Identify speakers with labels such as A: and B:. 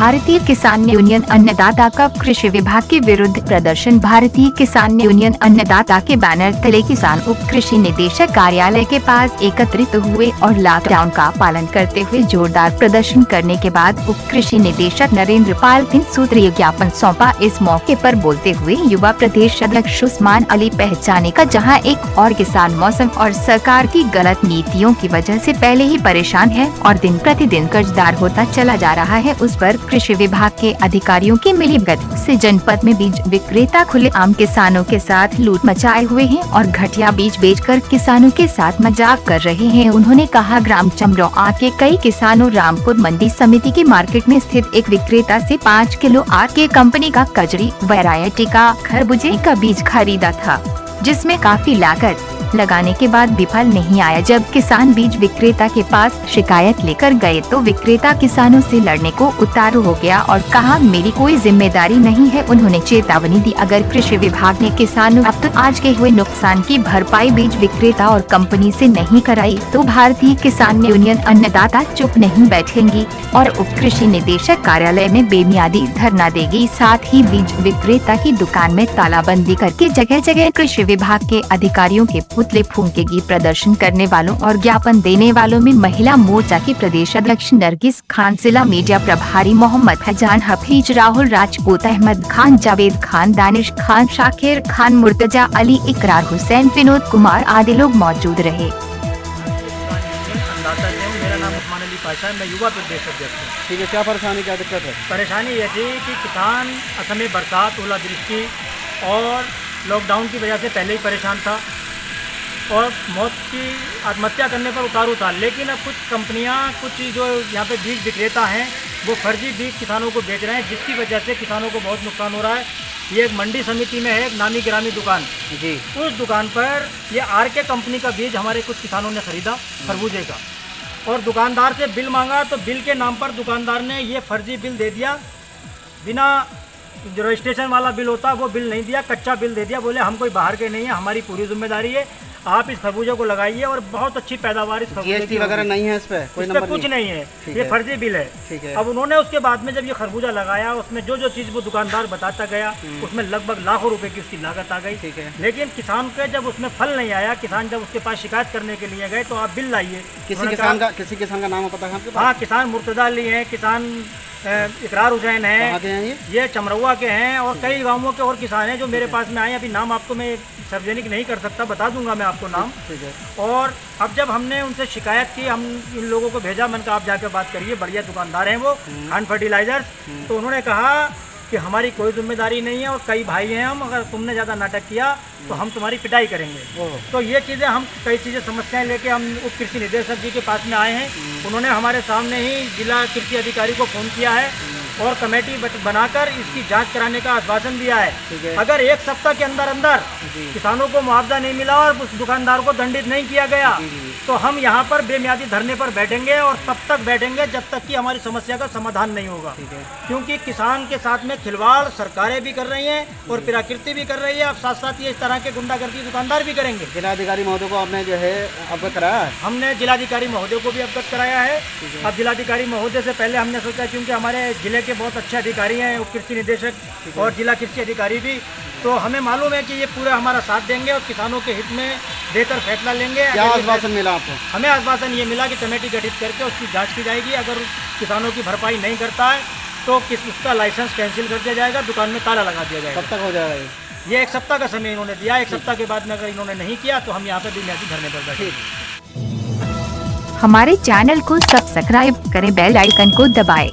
A: भारतीय किसान यूनियन अन्नदाता का कृषि विभाग के विरुद्ध प्रदर्शन। भारतीय किसान यूनियन अन्नदाता के बैनर तले किसान उप कृषि निदेशक कार्यालय के पास एकत्रित हुए और लॉकडाउन का पालन करते हुए जोरदार प्रदर्शन करने के बाद उप कृषि निदेशक नरेंद्र पाल 3 सूत्रीय ज्ञापन सौंपा। इस मौके पर बोलते हुए युवा प्रदेश अध्यक्ष उस्मान अली पहचाने का जहां एक और किसान मौसम और सरकार की गलत नीतियों की वजह से पहले ही परेशान है और दिन प्रतिदिन कर्जदार होता चला जा रहा है, उस पर कृषि विभाग के अधिकारियों की मिलीभगत से जनपद में बीज विक्रेता खुलेआम किसानों के साथ लूट मचाए हुए हैं और घटिया बीज बेचकर किसानों के साथ मजाक कर रहे हैं। उन्होंने कहा, ग्राम चमरौआ के कई किसानों रामपुर मंडी समिति के मार्केट में स्थित एक विक्रेता से 5 किलो आर.के. कंपनी का कजरी वैरायटी का खरबूजे का बीज खरीदा था, जिसमें काफी लागत लगाने के बाद विफल नहीं आया। जब किसान बीज विक्रेता के पास शिकायत लेकर गए तो विक्रेता किसानों से लड़ने को उतारू हो गया और कहा, मेरी कोई जिम्मेदारी नहीं है। उन्होंने चेतावनी दी, अगर कृषि विभाग ने किसानों अब तक आज के हुए नुकसान की भरपाई बीज विक्रेता और कंपनी से नहीं कराई तो भारतीय किसान यूनियन अन्नदाता चुप नहीं बैठेंगी और उप कृषि निदेशक कार्यालय में बेमियादी धरना देगी। साथ ही बीज विक्रेता की दुकान में तालाबंदी करके जगह जगह कृषि विभाग के अधिकारियों के पुतले फूंकेगी। प्रदर्शन करने वालों और ज्ञापन देने वालों में महिला मोर्चा की प्रदेश अध्यक्ष नरगिस खान, जिला मीडिया प्रभारी मोहम्मद फैजान हफीज, राहुल राजपूत, अहमद खान, जावेद खान, दानिश खान, शाकिर खान, मुर्तजा अली, इकरार हुसैन, विनोद कुमार आदि लोग मौजूद रहे।
B: मेरा नाम उस्मान अली पाशा है, मैं युवा प्रदेश अध्यक्ष हूँ।
C: ठीक है, क्या परेशानी, क्या दिक्कत है?
B: परेशानी ये थी कि किसान असमय बरसात, ओलावृष्टि और लॉकडाउन की वजह से पहले ही परेशान था और मौत की आत्महत्या करने पर उतारू था। लेकिन अब कुछ कंपनियां, कुछ जो यहाँ पे बीज विक्रेता हैं, वो फर्जी बीज किसानों को बेच रहे हैं, जिसकी वजह से किसानों को बहुत नुकसान हो रहा है। ये एक मंडी समिति में है, एक नामी गिरामी दुकान जी, उस दुकान पर ये आर.के. कंपनी का बीज हमारे कुछ किसानों ने खरीदा खरबूजे का और दुकानदार से बिल मांगा तो बिल के नाम पर दुकानदार ने ये फर्जी बिल दे दिया। बिना जो रजिस्ट्रेशन वाला बिल होता वो बिल नहीं दिया, कच्चा बिल दे दिया। बोले हम कोई बाहर के नहीं है, हमारी पूरी जिम्मेदारी है, आप इस खरबूजे को लगाइए और बहुत अच्छी पैदावार इस खरबूजे की
C: वगैरह नहीं है, इस पे कोई नंबर
B: कुछ नहीं है, ये फर्जी बिल है।
C: ठीक है।
B: अब उन्होंने उसके बाद में जब ये खरबूजा लगाया, उसमें जो जो चीज़ वो दुकानदार बताता गया, उसमें लगभग लाखों रुपए की उसकी लागत आ गई।
C: ठीक है।
B: लेकिन किसान के जब उसमें फल नहीं आया, किसान जब उसके पास शिकायत करने के लिए गए तो आप बिल लाइए।
C: किसी किसान का नाम पता है आपके पास?
B: हाँ, किसान मुर्तजा अली हैं, किसान इकरार हुसैन है, ये चमरौआ के हैं और कई गांवों के और किसान हैं जो मेरे पास में आए। अभी नाम आपको मैं सार्वजनिक नहीं कर सकता, बता दूंगा मैं आपको नाम।
C: ठीक है।
B: और अब जब हमने उनसे शिकायत की, हम इन लोगों को भेजा, मैंने कहा आप जाकर बात करिए, बढ़िया दुकानदार हैं वो, खान फर्टिलाइजर्स। तो उन्होंने कहा कि हमारी कोई जिम्मेदारी नहीं है और कई भाई हैं हम, अगर तुमने ज़्यादा नाटक किया तो हम तुम्हारी पिटाई करेंगे। तो ये चीज़ें हम कई चीज़ें समस्याएं लेके हम उप कृषि निदेशक जी के पास में आए हैं। उन्होंने हमारे सामने ही जिला कृषि अधिकारी को फ़ोन किया है और कमेटी बनाकर इसकी जांच कराने का आश्वासन दिया है। अगर 1 सप्ताह के अंदर अंदर किसानों को मुआवजा नहीं मिला और उस दुकानदार को दंडित नहीं किया गया तो हम यहाँ पर बेमियादी धरने पर बैठेंगे और तब तक बैठेंगे जब तक कि हमारी समस्या का समाधान नहीं होगा। क्योंकि किसान के साथ में खिलवाड़ सरकारें भी कर रही हैं और प्रकृति भी कर रही है। अब साथ साथ ये इस तरह के गुंडागर्दी दुकानदार भी करेंगे।
C: जिलाधिकारी महोदय को आपने जो है अवगत कराया है?
B: हमने जिलाधिकारी महोदय को भी अवगत कराया है। अब जिलाधिकारी महोदय से पहले हमने सोचा, क्योंकि हमारे जिले के बहुत अच्छे अधिकारी हैं, उप कृषि निदेशक और जिला कृषि अधिकारी भी, तो हमें मालूम है कि ये पूरा हमारा साथ देंगे और किसानों के हित में देकर फैसला लेंगे।
C: क्या आश्वासन मिला आपको?
B: हमें आश्वासन ये मिला कि कमेटी गठित करके उसकी जांच की जाएगी। अगर किसानों की भरपाई नहीं करता है तो उसका लाइसेंस कैंसिल कर दिया जाएगा, दुकान में ताला लगा दिया जाएगा।
C: कब तक हो जाएगा
B: ये 1 सप्ताह का समय इन्होंने दिया। 1 सप्ताह के बाद में अगर इन्होंने नहीं किया तो हम यहाँ पे बेमियादी धरने पर बैठेंगे।
A: हमारे चैनल को सब्सक्राइब करें, बेल आइकन को दबाएं।